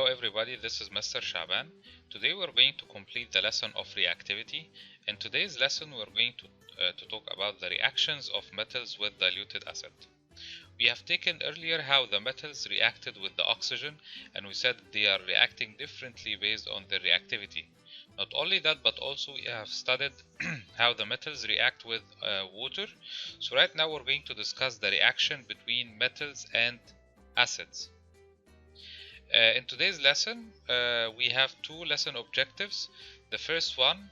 everybody, this is Mr. Shaban. Today we're going to complete the lesson of reactivity. In today's lesson we're going to talk about the reactions of metals with diluted acid. We have taken earlier how the metals reacted with the oxygen, and we said they are reacting differently based on their reactivity. Not only that, but also we have studied how the metals react with water. So right now we're going to discuss the reaction between metals and acids. In today's lesson, we have two lesson objectives. The first one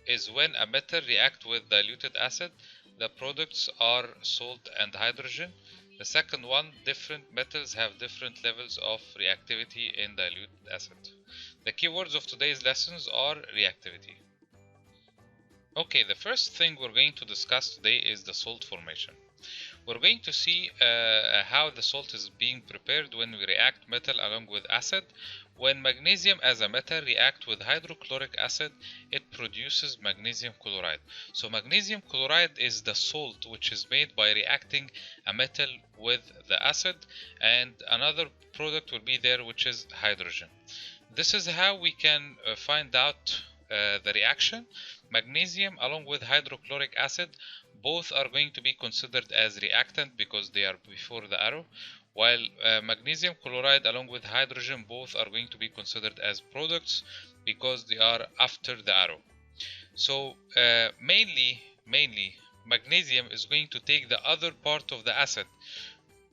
is when a metal reacts with diluted acid, the products are salt and hydrogen. The second one, different metals have different levels of reactivity in diluted acid. The keywords of today's lessons are reactivity. Okay, the first thing we're going to discuss today is the salt formation. We're going to see how the salt is being prepared when we react metal along with acid. When magnesium as a metal reacts with hydrochloric acid, it produces magnesium chloride. So magnesium chloride is the salt which is made by reacting a metal with the acid, and another product will be there which is hydrogen. This is how we can find out the reaction. Magnesium along with hydrochloric acid, both are going to be considered as reactant because they are before the arrow, while magnesium chloride along with hydrogen, both are going to be considered as products because they are after the arrow. So mainly magnesium is going to take the other part of the acid.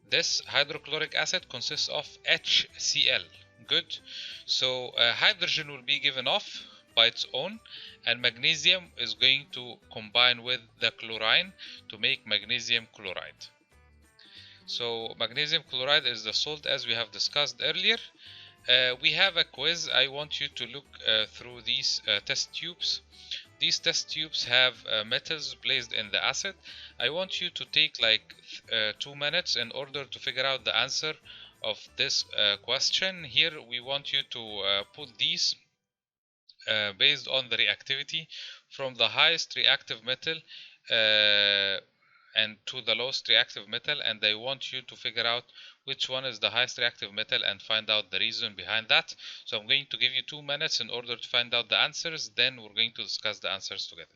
This hydrochloric acid consists of HCl. Good. So hydrogen will be given off by its own, and magnesium is going to combine with the chlorine to make magnesium chloride. So magnesium chloride is the salt as we have discussed earlier. We have a quiz. I want you to look through these test tubes. These test tubes have metals placed in the acid. I want you to take like 2 minutes in order to figure out the answer of this question. Here we want you to put these based on the reactivity from the highest reactive metal and to the lowest reactive metal, and I want you to figure out which one is the highest reactive metal and find out the reason behind that. So I'm going to give you 2 minutes in order to find out the answers, then we're going to discuss the answers together.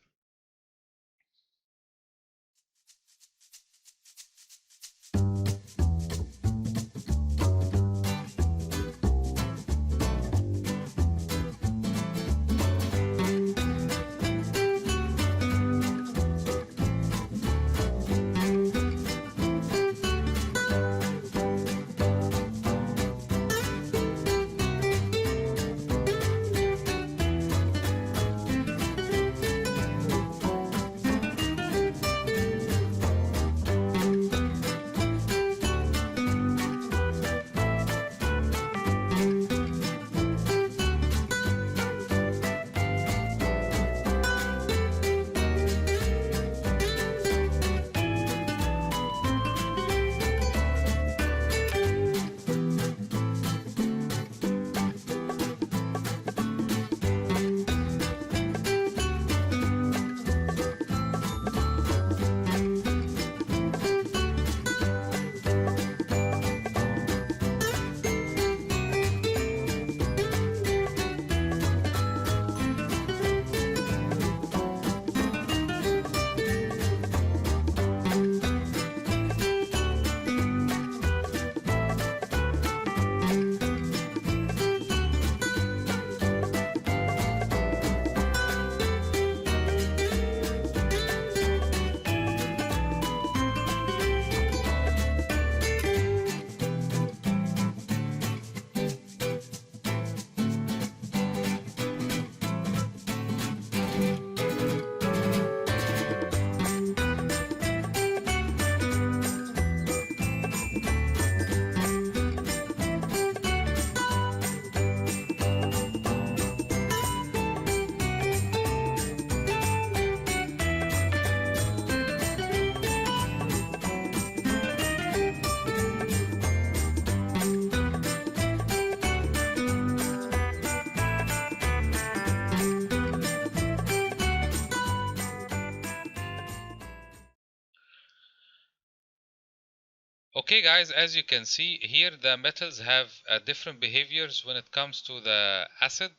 Okay guys, as you can see here, the metals have different behaviors when it comes to the acid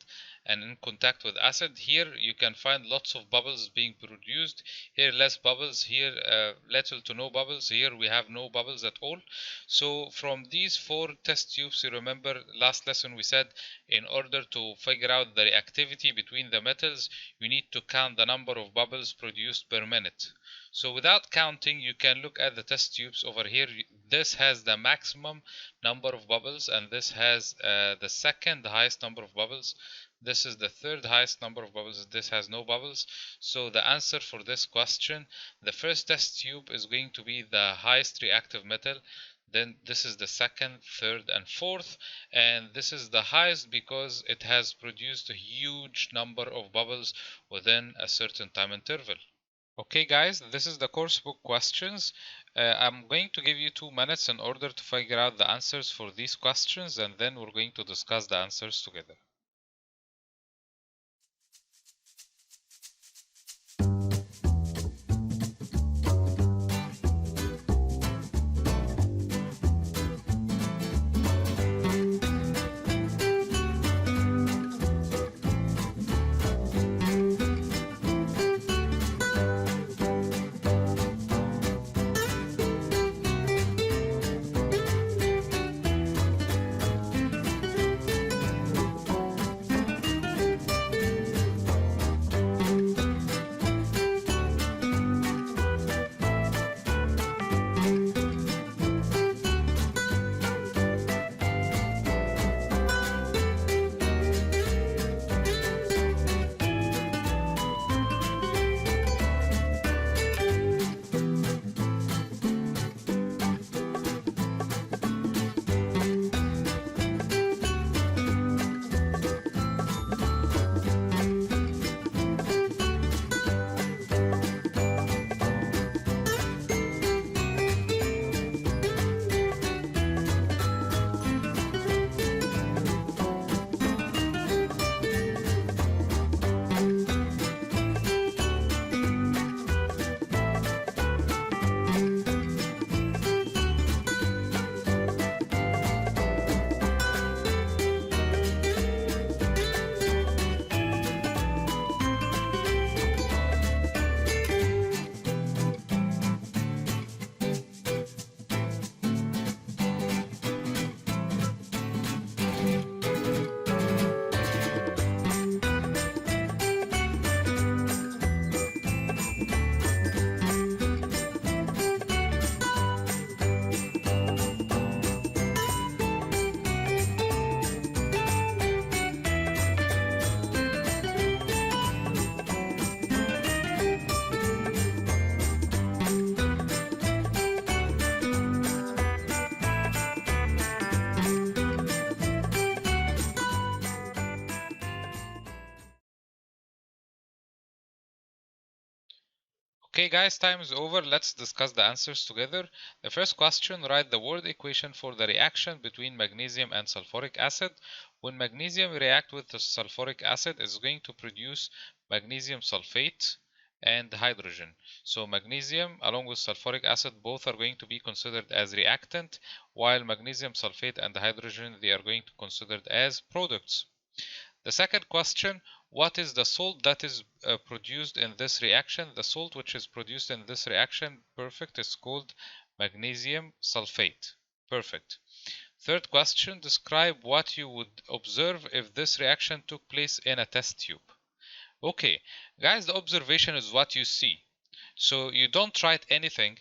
and in contact with acid. Here you can find lots of bubbles being produced. Here less bubbles, here little to no bubbles. Here we have no bubbles at all. So from these four test tubes, you remember last lesson we said in order to figure out the reactivity between the metals, you need to count the number of bubbles produced per minute. So without counting, you can look at the test tubes over here. This has the maximum number of bubbles, and this has the second highest number of bubbles. This is the third highest number of bubbles. This has no bubbles. So the answer for this question, the first test tube is going to be the highest reactive metal. Then this is the second, third, and fourth. And this is the highest because it has produced a huge number of bubbles within a certain time interval. Okay guys, this is the course book questions. I'm going to give you 2 minutes in order to figure out the answers for these questions, and then we're going to discuss the answers together. Okay guys, time is over. Let's discuss the answers together. The first question, write the word equation for the reaction between magnesium and sulfuric acid. When magnesium react with the sulfuric acid, it's going to produce magnesium sulfate and hydrogen. So magnesium along with sulfuric acid both are going to be considered as reactant, while magnesium sulfate and hydrogen, they are going to be considered as products. The second question, what is the salt that is produced in this reaction? The salt which is produced in this reaction, perfect, is called magnesium sulfate. Perfect. Third question, describe what you would observe if this reaction took place in a test tube. Okay, guys, the observation is what you see. So you don't write anything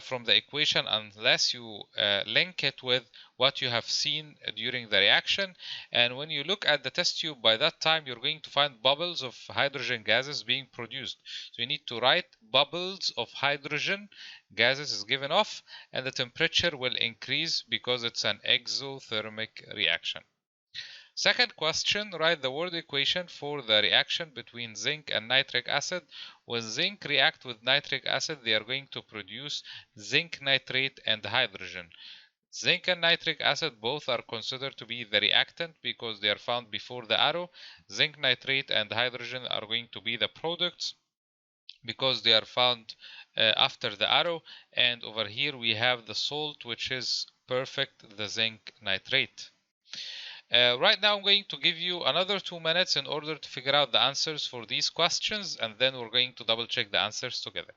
from the equation unless you link it with what you have seen during the reaction. And when you look at the test tube, by that time you're going to find bubbles of hydrogen gases being produced. So you need to write bubbles of hydrogen gases is given off, and the temperature will increase because it's an exothermic reaction. Second question, write the word equation for the reaction between zinc and nitric acid. When zinc react with nitric acid, they are going to produce zinc nitrate and hydrogen. Zinc and nitric acid both are considered to be the reactant because they are found before the arrow. Zinc nitrate and hydrogen are going to be the products. because they are found after the arrow. And over here we have the salt, which is perfect, the zinc nitrate. Right now I'm going to give you another 2 minutes in order to figure out the answers for these questions, and then we're going to double check the answers together.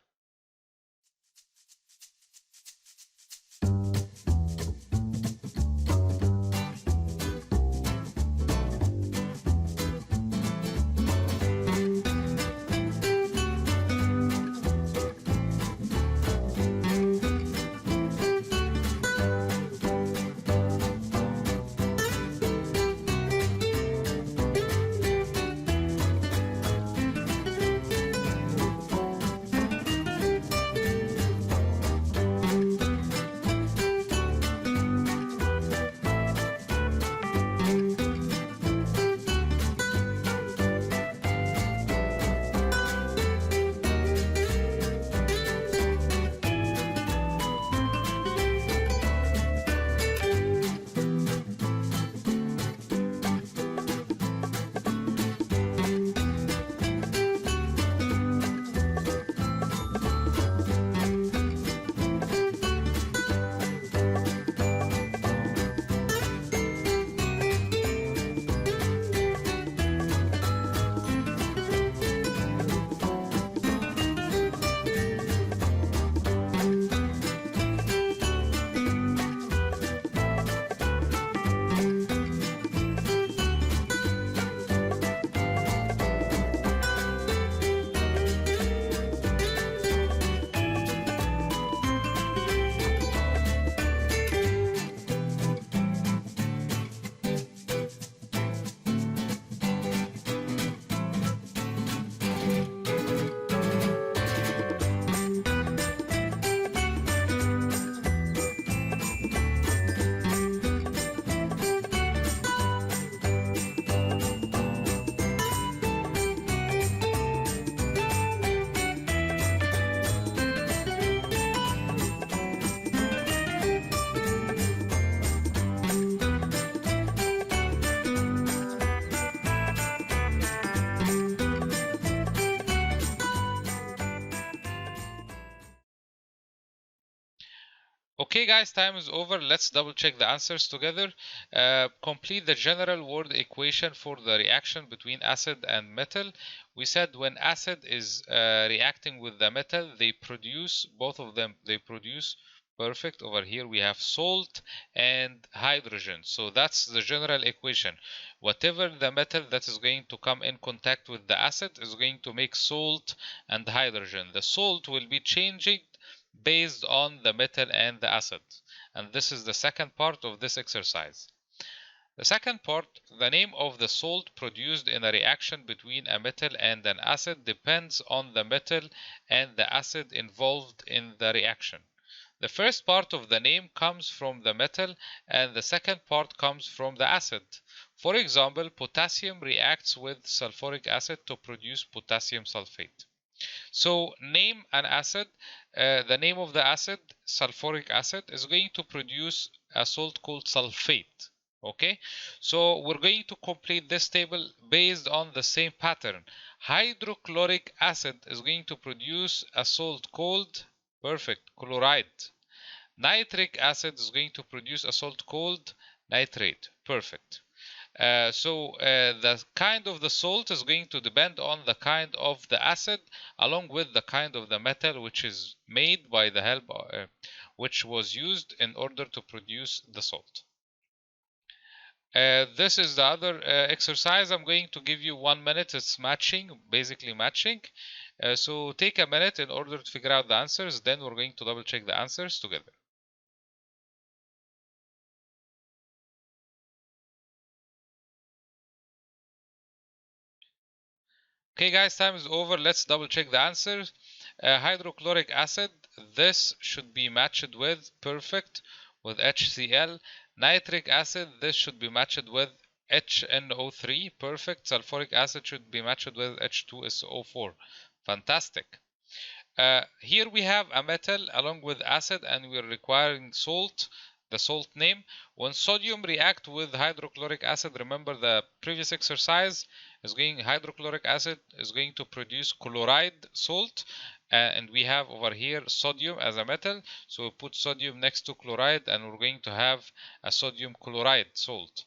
Okay guys, time is over. Let's double check the answers together. Complete the general word equation for the reaction between acid and metal. We said when acid is reacting with the metal, they produce, both of them, they produce, perfect. Over here we have salt and hydrogen. So that's the general equation. Whatever the metal that is going to come in contact with the acid is going to make salt and hydrogen. The salt will be changing based on the metal and the acid. And this is the second part of this exercise. The second part, the name of the salt produced in a reaction between a metal and an acid depends on the metal and the acid involved in the reaction. The first part of the name comes from the metal and the second part comes from the acid. For example, potassium reacts with sulfuric acid to produce potassium sulfate. So name an acid, the name of the acid, sulfuric acid, is going to produce a salt called sulfate. Okay, so we're going to complete this table based on the same pattern. Hydrochloric acid is going to produce a salt called, perfect, chloride. Nitric acid is going to produce a salt called nitrate. Perfect. The kind of the salt is going to depend on the kind of the acid along with the kind of the metal which is made by the help which was used in order to produce the salt. This is the other exercise. I'm going to give you 1 minute. It's matching, basically matching. So take a minute in order to figure out the answers. Then we're going to double check the answers together. Okay guys, time is over. Let's double check the answers. Hydrochloric acid, this should be matched with, perfect, with HCl. Nitric acid, this should be matched with HNO3, perfect. Sulfuric acid should be matched with H2SO4, fantastic. Here we have a metal along with acid and we're requiring salt. the salt name. When sodium react with hydrochloric acid, remember the previous exercise is going, hydrochloric acid is going to produce chloride salt, and we have over here sodium as a metal, so we put sodium next to chloride and we're going to have a sodium chloride salt.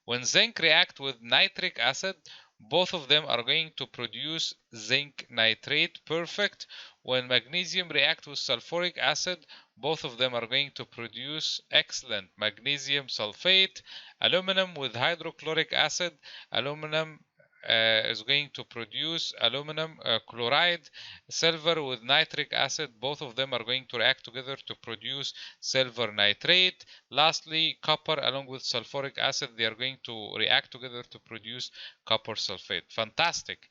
When zinc react with nitric acid, both of them are going to produce zinc nitrate. Perfect. When magnesium react with sulfuric acid, both of them are going to produce excellent magnesium sulfate. Aluminum with hydrochloric acid, aluminum is going to produce aluminum chloride. Silver with nitric acid, both of them are going to react together to produce silver nitrate. Lastly, copper along with sulfuric acid, they are going to react together to produce copper sulfate. Fantastic.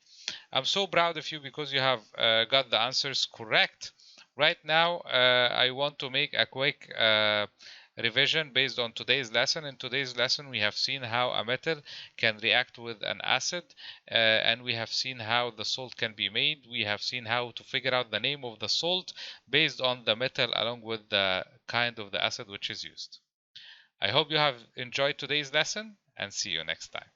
I'm so proud of you because you have got the answers correct. Right now, I want to make a quick revision based on today's lesson. In today's lesson, we have seen how a metal can react with an acid, and we have seen how the salt can be made. We have seen how to figure out the name of the salt based on the metal along with the kind of the acid which is used. I hope you have enjoyed today's lesson and see you next time.